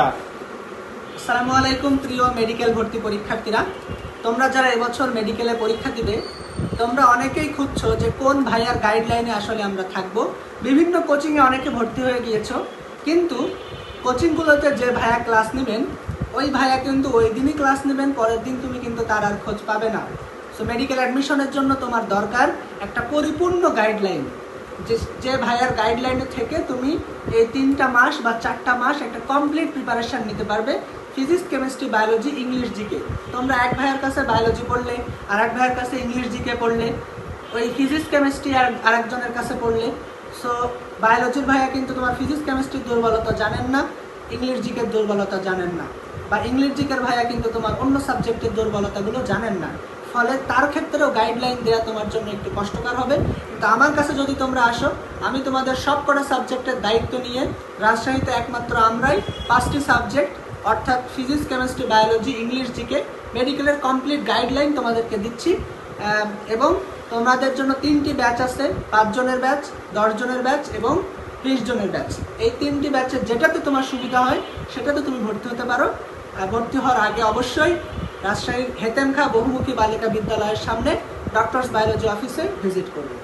আসসালামু আলাইকুম প্রিয় মেডিকেল ভর্তি পরীক্ষার্থীরা, তোমরা যারা এবছর মেডিকেলে পরীক্ষা দিবে তোমরা অনেকেই খুঁজছো যে কোন ভাইয়ার গাইডলাইনে আসলে আমরা থাকবো। বিভিন্ন কোচিংয়ে অনেকে ভর্তি হয়ে গিয়েছো, কিন্তু কোচিংগুলোতে যে ভাইয়া ক্লাস নেবেন ওই ভাইয়া কিন্তু ওই দিনই ক্লাস নেবেন, পরের দিন তুমি কিন্তু তার আর খোঁজ পাবে না। সো মেডিকেল অ্যাডমিশনের জন্য তোমার দরকার একটা পরিপূর্ণ গাইডলাইন, যে ভাইয়ার গাইডলাইনে থেকে তুমি এই 3টা মাস বা 4টা মাস একটা কমপ্লিট প্রিপারেশন নিতে পারবে। Physics, chemistry, biology, English, GK. তোমরা এক ভাইয়ের কাছে বায়োলজি পড়লে, আর এক ভাইয়ের কাছে ইংলিশ, জিকে পড়লে, ওই ফিজিক্স কেমিস্ট্রি আর আরেকজনের কাছে পড়লে। সো বায়োলজির ভাইয়া কিন্তু তোমার ফিজিক্স কেমিস্ট্রির দুর্বলতা জানেন না, ইংলিশ জিকের দুর্বলতা জানেন না, বা ইংলিশ জিকের ভাইয়া কিন্তু তোমার অন্য সাবজেক্টের দুর্বলতাগুলো জানেন না। ফলে তার ক্ষেত্রেও গাইডলাইন দেওয়া তোমার জন্য একটু কষ্টকর হবে। কিন্তু আমার কাছে যদি তোমরা আসো, আমি তোমাদের সব কটা সাবজেক্টের দায়িত্ব নিয়ে, রাজশাহীতে একমাত্র আমরাই 5টি সাবজেক্ট অর্থাৎ physics, chemistry, biology, English, GK মেডিকেলের কমপ্লিট গাইডলাইন তোমাদেরকে দিচ্ছি। এবং তোমাদের জন্য 3টি ব্যাচ আছে, 5 জনের ব্যাচ, 10 জনের ব্যাচ এবং 20 জনের ব্যাচ। এই 3টি ব্যাচের যেটাতে তোমার সুবিধা হয় সেটাতে তুমি ভর্তি হতে পারো। ভর্তি হওয়ার আগে অবশ্যই রাজশাহীর হেতেম খাঁ বহুমুখী বালিকা বিদ্যালয়ের সামনে ডক্টরস বায়োলজি অফিসে ভিজিট করবে।